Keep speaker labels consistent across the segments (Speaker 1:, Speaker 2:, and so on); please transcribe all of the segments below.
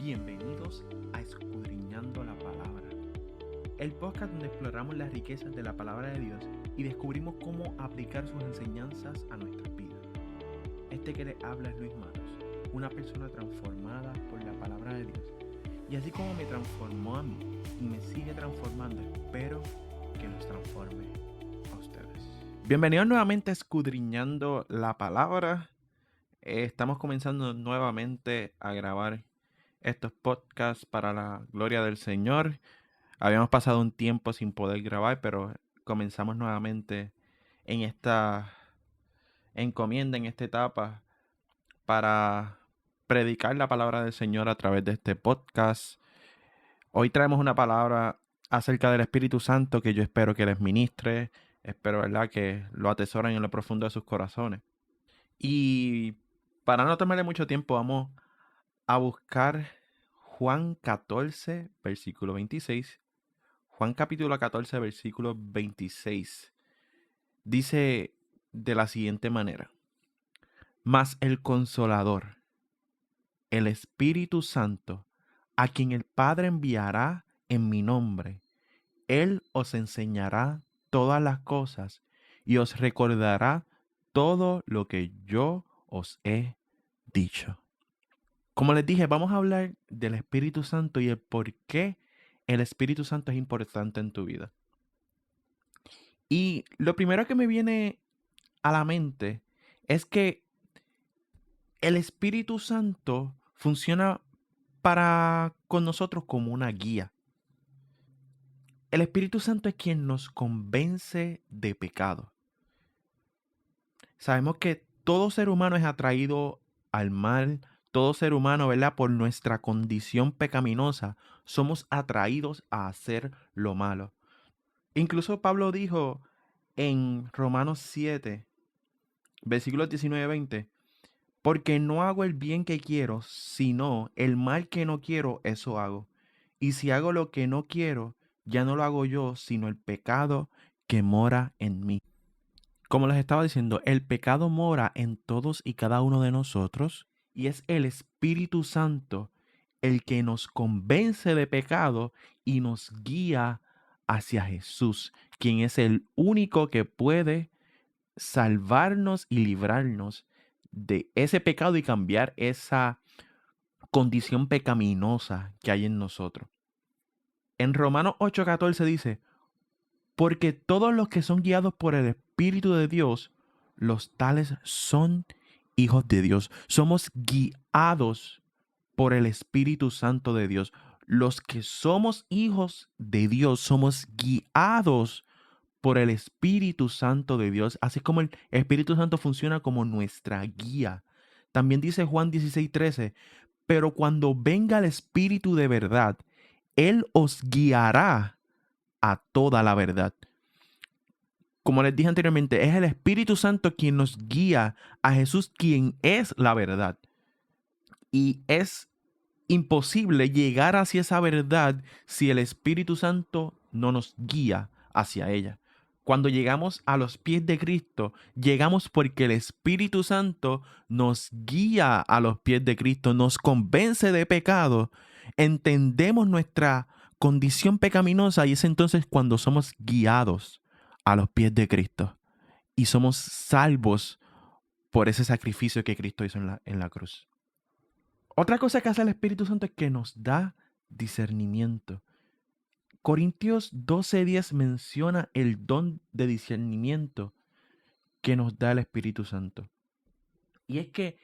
Speaker 1: Bienvenidos a Escudriñando la Palabra, el podcast donde exploramos las riquezas de la Palabra de Dios y descubrimos cómo aplicar sus enseñanzas a nuestras vidas. Este que les habla es Luis Matos, una persona transformada por la Palabra de Dios. Y así como me transformó a mí y me sigue transformando, espero que nos transforme a ustedes. Bienvenidos nuevamente a Escudriñando la Palabra. Estamos comenzando nuevamente a grabar estos podcasts para la gloria del Señor. Habíamos pasado un tiempo sin poder grabar, pero comenzamos nuevamente en esta encomienda, en esta etapa, para predicar la palabra del Señor a través de este podcast. Hoy traemos una palabra acerca del Espíritu Santo que yo espero que les ministre. Espero, ¿verdad?, que lo atesoren en lo profundo de sus corazones. Y para no tomarle mucho tiempo, vamos a buscar Juan 14, versículo 26. Juan capítulo 14, versículo 26. Dice de la siguiente manera: Mas el Consolador, el Espíritu Santo, a quien el Padre enviará en mi nombre, Él os enseñará todas las cosas y os recordará todo lo que yo os he dicho. Como les dije, vamos a hablar del Espíritu Santo y el por qué el Espíritu Santo es importante en tu vida. Y lo primero que me viene a la mente es que el Espíritu Santo funciona con nosotros como una guía. El Espíritu Santo es quien nos convence de pecado. Sabemos que todo ser humano es atraído al mal. Todo ser humano, ¿verdad?, por nuestra condición pecaminosa, somos atraídos a hacer lo malo. Incluso Pablo dijo en Romanos 7, versículos 19-20, porque no hago el bien que quiero, sino el mal que no quiero, eso hago. Y si hago lo que no quiero, ya no lo hago yo, sino el pecado que mora en mí. Como les estaba diciendo, el pecado mora en todos y cada uno de nosotros y es el Espíritu Santo el que nos convence de pecado y nos guía hacia Jesús, quien es el único que puede salvarnos y librarnos de ese pecado y cambiar esa condición pecaminosa que hay en nosotros. En Romanos 8:14 dice: porque todos los que son guiados por el Espíritu de Dios, los tales son hijos de Dios. Somos guiados por el Espíritu Santo de Dios. Los que somos hijos de Dios somos guiados por el Espíritu Santo de Dios, así como el Espíritu Santo funciona como nuestra guía. También dice Juan 16:13, pero cuando venga el Espíritu de verdad, Él os guiará a toda la verdad. Como les dije anteriormente, es el Espíritu Santo quien nos guía a Jesús, quien es la verdad. Y es imposible llegar hacia esa verdad si el Espíritu Santo no nos guía hacia ella. Cuando llegamos a los pies de Cristo, llegamos porque el Espíritu Santo nos guía a los pies de Cristo, nos convence de pecado, entendemos nuestra condición pecaminosa y es entonces cuando somos guiados a los pies de Cristo y somos salvos por ese sacrificio que Cristo hizo en la cruz. Otra cosa que hace el Espíritu Santo es que nos da discernimiento. Corintios 12:10 menciona el don de discernimiento que nos da el Espíritu Santo. Y es que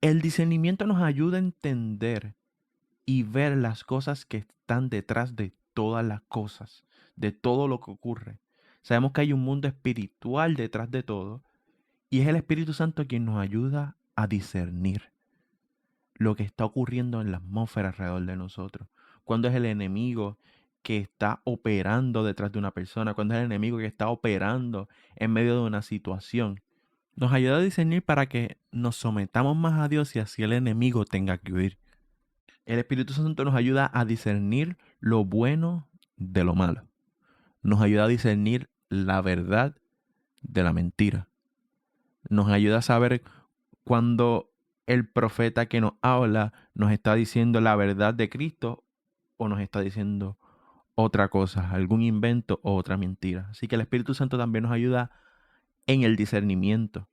Speaker 1: el discernimiento nos ayuda a entender y ver las cosas que están detrás de todas las cosas, de todo lo que ocurre. Sabemos que hay un mundo espiritual detrás de todo y es el Espíritu Santo quien nos ayuda a discernir lo que está ocurriendo en la atmósfera alrededor de nosotros. Cuando es el enemigo que está operando detrás de una persona, cuando es el enemigo que está operando en medio de una situación. Nos ayuda a discernir para que nos sometamos más a Dios y así el enemigo tenga que huir. El Espíritu Santo nos ayuda a discernir lo bueno de lo malo. Nos ayuda a discernir la verdad de la mentira. Nos ayuda a saber cuando el profeta que nos habla nos está diciendo la verdad de Cristo o nos está diciendo otra cosa, algún invento o otra mentira. Así que el Espíritu Santo también nos ayuda en el discernimiento.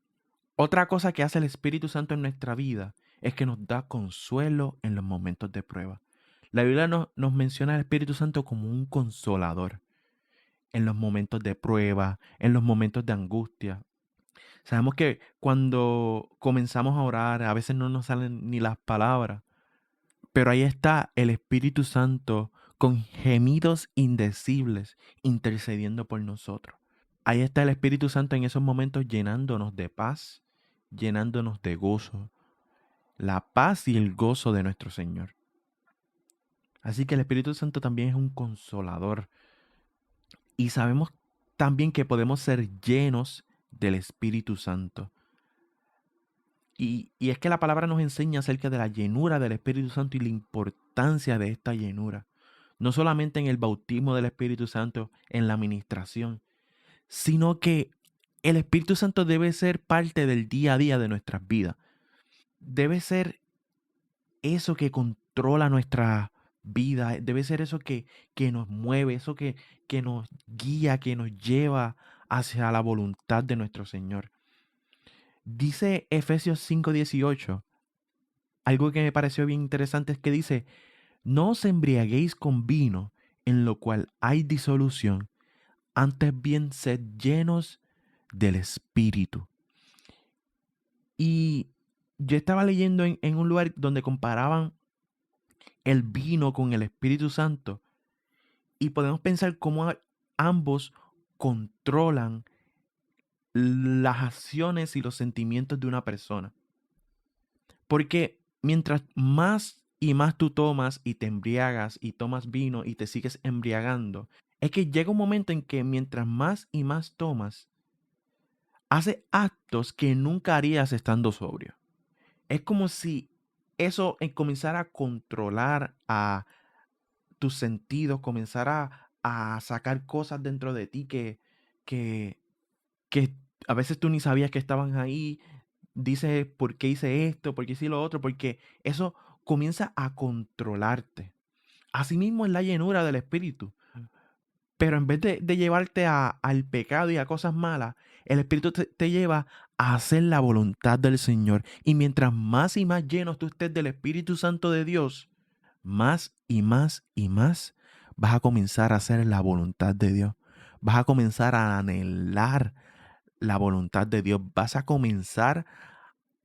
Speaker 1: Otra cosa que hace el Espíritu Santo en nuestra vida es que nos da consuelo en los momentos de prueba. La Biblia nos menciona al Espíritu Santo como un consolador en los momentos de prueba, en los momentos de angustia. Sabemos que cuando comenzamos a orar, a veces no nos salen ni las palabras, pero ahí está el Espíritu Santo con gemidos indecibles intercediendo por nosotros. Ahí está el Espíritu Santo en esos momentos llenándonos de paz, llenándonos de gozo, la paz y el gozo de nuestro Señor. Así que el Espíritu Santo también es un consolador. Y sabemos también que podemos ser llenos del Espíritu Santo. Y es que la palabra nos enseña acerca de la llenura del Espíritu Santo y la importancia de esta llenura. No solamente en el bautismo del Espíritu Santo, en la administración, sino que el Espíritu Santo debe ser parte del día a día de nuestras vidas. Debe ser eso que controla nuestra vida, debe ser eso que nos mueve, eso que nos guía, que nos lleva hacia la voluntad de nuestro Señor. Dice Efesios 5:18, algo que me pareció bien interesante es que dice, no os embriaguéis con vino, en lo cual hay disolución, antes bien sed llenos del Espíritu. Y yo estaba leyendo en un lugar donde comparaban el vino con el Espíritu Santo y podemos pensar cómo ambos controlan las acciones y los sentimientos de una persona. Porque mientras más y más tú tomas y te embriagas y tomas vino y te sigues embriagando, es que llega un momento en que mientras más y más tomas, haces actos que nunca harías estando sobrio. Es como si eso comenzara a controlar a tus sentidos, comenzara a sacar cosas dentro de ti que, que a veces tú ni sabías que estaban ahí. Dices, ¿por qué hice esto? ¿Por qué hice lo otro? Porque eso comienza a controlarte. Asimismo es la llenura del Espíritu. Pero en vez de llevarte al pecado y a cosas malas, el Espíritu te lleva a hacer la voluntad del Señor. Y mientras más y más llenos tú estés del Espíritu Santo de Dios, más y más y más vas a comenzar a hacer la voluntad de Dios. Vas a comenzar a anhelar la voluntad de Dios. Vas a comenzar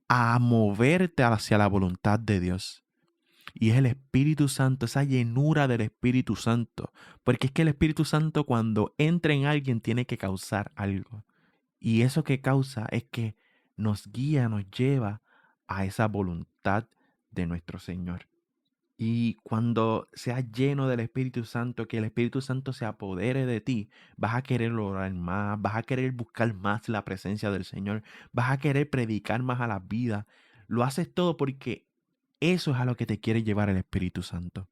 Speaker 1: a moverte hacia la voluntad de Dios. Y es el Espíritu Santo, esa llenura del Espíritu Santo. Porque es que el Espíritu Santo cuando entra en alguien tiene que causar algo. Y eso que causa es que nos guía, nos lleva a esa voluntad de nuestro Señor. Y cuando seas lleno del Espíritu Santo, que el Espíritu Santo se apodere de ti, vas a querer orar más, vas a querer buscar más la presencia del Señor, vas a querer predicar más a la vida. Lo haces todo porque eso es a lo que te quiere llevar el Espíritu Santo.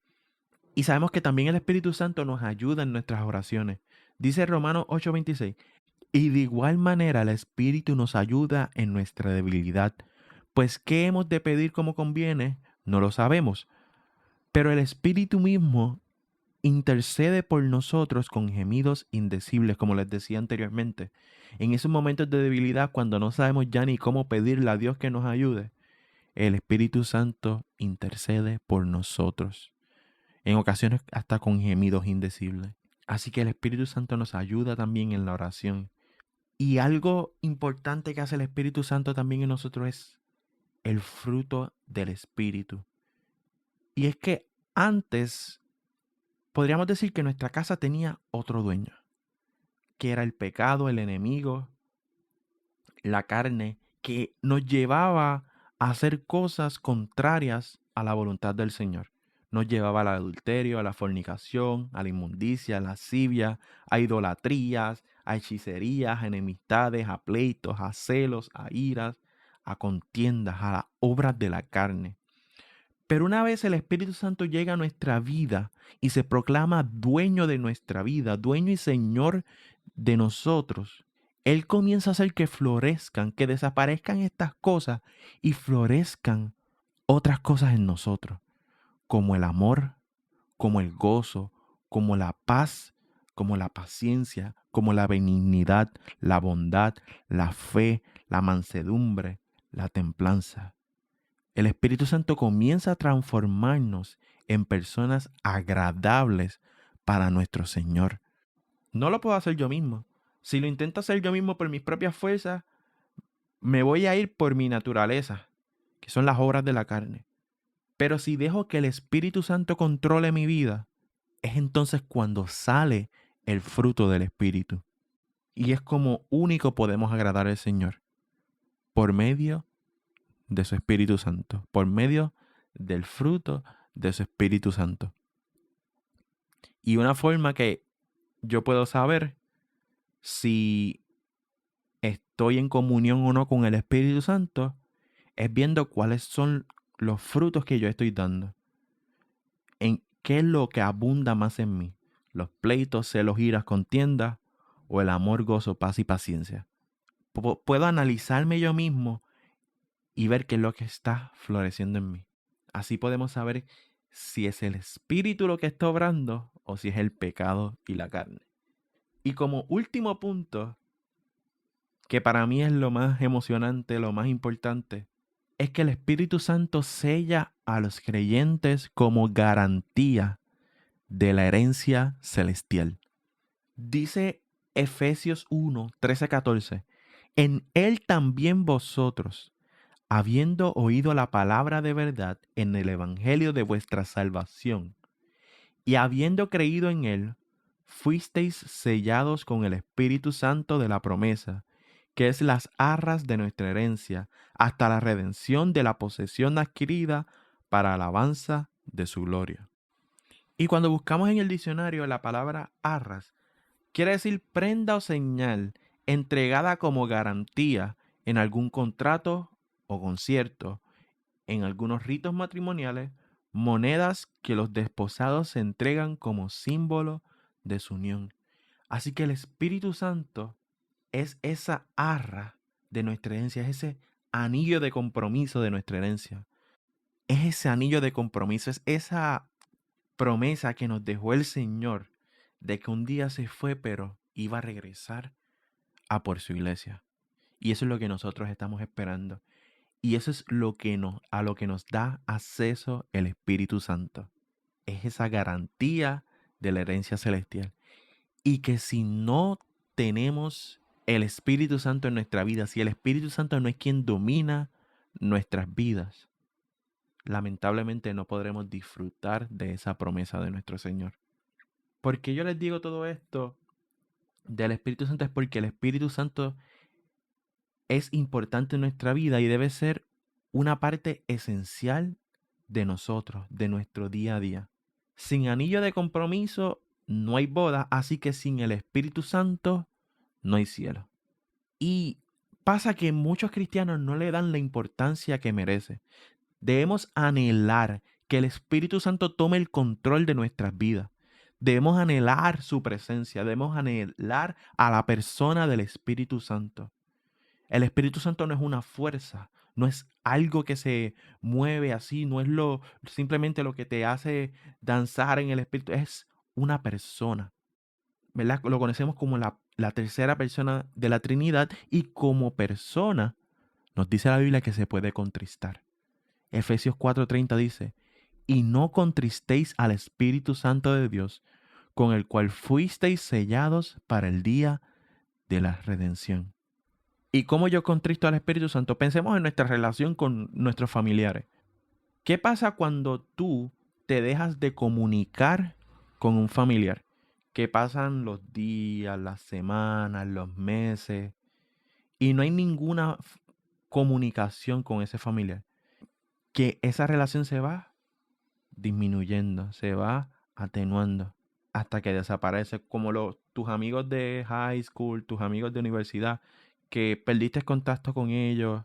Speaker 1: Y sabemos que también el Espíritu Santo nos ayuda en nuestras oraciones. Dice Romanos 8:26, y de igual manera el Espíritu nos ayuda en nuestra debilidad, pues ¿qué hemos de pedir como conviene? No lo sabemos, pero el Espíritu mismo intercede por nosotros con gemidos indecibles, como les decía anteriormente. En esos momentos de debilidad, cuando no sabemos ya ni cómo pedirle a Dios que nos ayude, el Espíritu Santo intercede por nosotros. En ocasiones hasta con gemidos indecibles. Así que el Espíritu Santo nos ayuda también en la oración. Y algo importante que hace el Espíritu Santo también en nosotros es el fruto del Espíritu. Y es que antes podríamos decir que nuestra casa tenía otro dueño, que era el pecado, el enemigo, la carne, que nos llevaba a hacer cosas contrarias a la voluntad del Señor. Nos llevaba al adulterio, a la fornicación, a la inmundicia, a la lascivia, a idolatrías, a hechicerías, a enemistades, a pleitos, a celos, a iras, a contiendas, a las obras de la carne. Pero una vez el Espíritu Santo llega a nuestra vida y se proclama dueño de nuestra vida, dueño y señor de nosotros, Él comienza a hacer que florezcan, que desaparezcan estas cosas y florezcan otras cosas en nosotros, como el amor, como el gozo, como la paz, como la paciencia, como la benignidad, la bondad, la fe, la mansedumbre, la templanza. El Espíritu Santo comienza a transformarnos en personas agradables para nuestro Señor. No lo puedo hacer yo mismo. Si lo intento hacer yo mismo por mis propias fuerzas, me voy a ir por mi naturaleza, que son las obras de la carne. Pero si dejo que el Espíritu Santo controle mi vida, es entonces cuando sale el fruto del Espíritu. Y es como único podemos agradar al Señor, por medio de su Espíritu Santo, por medio del fruto de su Espíritu Santo. Y una forma que yo puedo saber si estoy en comunión o no con el Espíritu Santo es viendo cuáles son los frutos que yo estoy dando. En qué es lo que abunda más en mí. Los pleitos, celos, iras, contiendas o el amor, gozo, paz y paciencia. Puedo analizarme yo mismo y ver qué es lo que está floreciendo en mí. Así podemos saber si es el espíritu lo que está obrando o si es el pecado y la carne. Y como último punto, que para mí es lo más emocionante, lo más importante, es que el Espíritu Santo sella a los creyentes como garantía de la herencia celestial. Dice Efesios 1, 13-14, en Él también vosotros, habiendo oído la palabra de verdad en el Evangelio de vuestra salvación, y habiendo creído en Él, fuisteis sellados con el Espíritu Santo de la promesa, que es las arras de nuestra herencia, hasta la redención de la posesión adquirida para alabanza de su gloria. Y cuando buscamos en el diccionario la palabra arras, quiere decir prenda o señal entregada como garantía en algún contrato o concierto, en algunos ritos matrimoniales, monedas que los desposados se entregan como símbolo de su unión. Así que el Espíritu Santo es esa arra de nuestra herencia, es ese anillo de compromiso de nuestra herencia. Es ese anillo de compromiso, es esa promesa que nos dejó el Señor de que un día se fue, pero iba a regresar a por su iglesia. Y eso es lo que nosotros estamos esperando. Y eso es a lo que nos da acceso el Espíritu Santo. Es esa garantía de la herencia celestial. Y que si no tenemos el Espíritu Santo en nuestra vida, si el Espíritu Santo no es quien domina nuestras vidas, lamentablemente no podremos disfrutar de esa promesa de nuestro Señor. ¿Por qué yo les digo todo esto del Espíritu Santo? Es porque el Espíritu Santo es importante en nuestra vida y debe ser una parte esencial de nosotros, de nuestro día a día. Sin anillo de compromiso no hay boda, así que sin el Espíritu Santo no hay cielo. Y pasa que muchos cristianos no le dan la importancia que merece. Debemos anhelar que el Espíritu Santo tome el control de nuestras vidas. Debemos anhelar su presencia, debemos anhelar a la persona del Espíritu Santo. El Espíritu Santo no es una fuerza, no es algo que se mueve así, no es simplemente lo que te hace danzar en el Espíritu, es una persona, ¿verdad? Lo conocemos como la tercera persona de la Trinidad y como persona nos dice la Biblia que se puede contristar. Efesios 4:30 dice, y no contristéis al Espíritu Santo de Dios, con el cual fuisteis sellados para el día de la redención. ¿Y cómo yo contristo al Espíritu Santo? Pensemos en nuestra relación con nuestros familiares. ¿Qué pasa cuando tú te dejas de comunicar con un familiar? Que pasan los días, las semanas, los meses y no hay ninguna comunicación con ese familiar. Que esa relación se va disminuyendo, se va atenuando hasta que desaparece, como tus amigos de high school, tus amigos de universidad, que perdiste contacto con ellos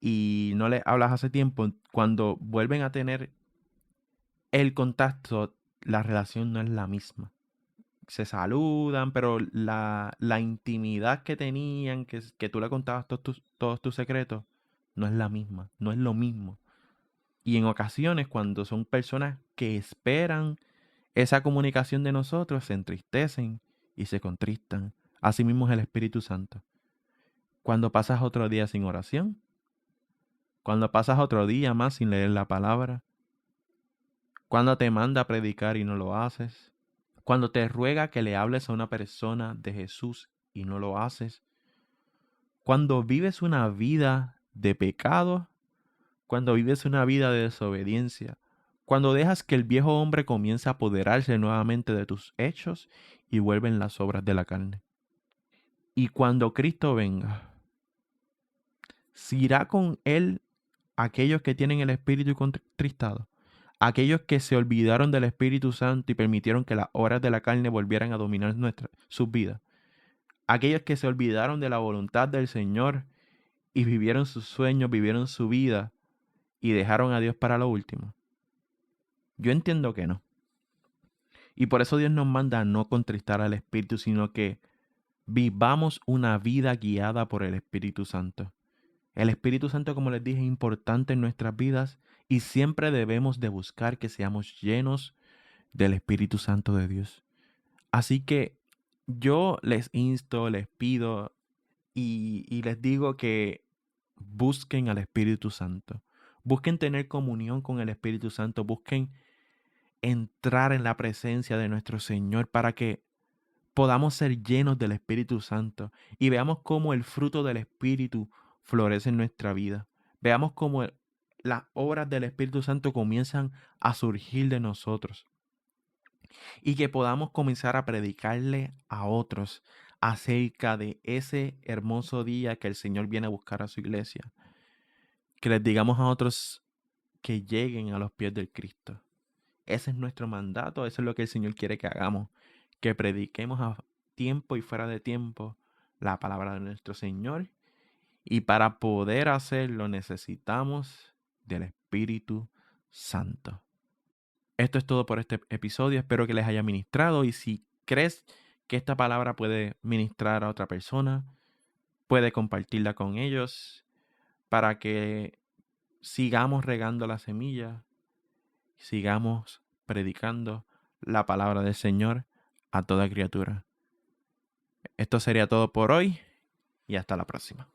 Speaker 1: y no les hablas hace tiempo, cuando vuelven a tener el contacto, la relación no es la misma. se saludan, pero la intimidad que tenían, que tú le contabas todos tus secretos, no es la misma, no es lo mismo. Y en ocasiones, cuando son personas que esperan esa comunicación de nosotros, se entristecen y se contristan. Asimismo es el Espíritu Santo. Cuando pasas otro día sin oración, cuando pasas otro día más sin leer la palabra, cuando te manda a predicar y no lo haces, cuando te ruega que le hables a una persona de Jesús y no lo haces, cuando vives una vida de pecado, cuando vives una vida de desobediencia, cuando dejas que el viejo hombre comience a apoderarse nuevamente de tus hechos y vuelven las obras de la carne. Y cuando Cristo venga, ¿se irá con él aquellos que tienen el espíritu contristado? Aquellos que se olvidaron del Espíritu Santo y permitieron que las obras de la carne volvieran a dominar sus vidas. Aquellos que se olvidaron de la voluntad del Señor y vivieron sus sueños, vivieron su vida y dejaron a Dios para lo último. Yo entiendo que no. Y por eso Dios nos manda a no contristar al Espíritu, sino que vivamos una vida guiada por el Espíritu Santo. El Espíritu Santo, como les dije, es importante en nuestras vidas y siempre debemos de buscar que seamos llenos del Espíritu Santo de Dios. Así que yo les insto, les pido y les digo que busquen al Espíritu Santo. Busquen tener comunión con el Espíritu Santo. Busquen entrar en la presencia de nuestro Señor para que podamos ser llenos del Espíritu Santo y veamos cómo el fruto del Espíritu florece en nuestra vida. Veamos cómo las obras del Espíritu Santo comienzan a surgir de nosotros y que podamos comenzar a predicarle a otros acerca de ese hermoso día que el Señor viene a buscar a su iglesia. Que les digamos a otros que lleguen a los pies del Cristo. Ese es nuestro mandato, eso es lo que el Señor quiere que hagamos, que prediquemos a tiempo y fuera de tiempo la palabra de nuestro Señor. Y para poder hacerlo necesitamos del Espíritu Santo. Esto es todo por este episodio, espero que les haya ministrado y si crees que esta palabra puede ministrar a otra persona, puede compartirla con ellos para que sigamos regando la semilla, sigamos predicando la palabra del Señor a toda criatura. Esto sería todo por hoy y hasta la próxima.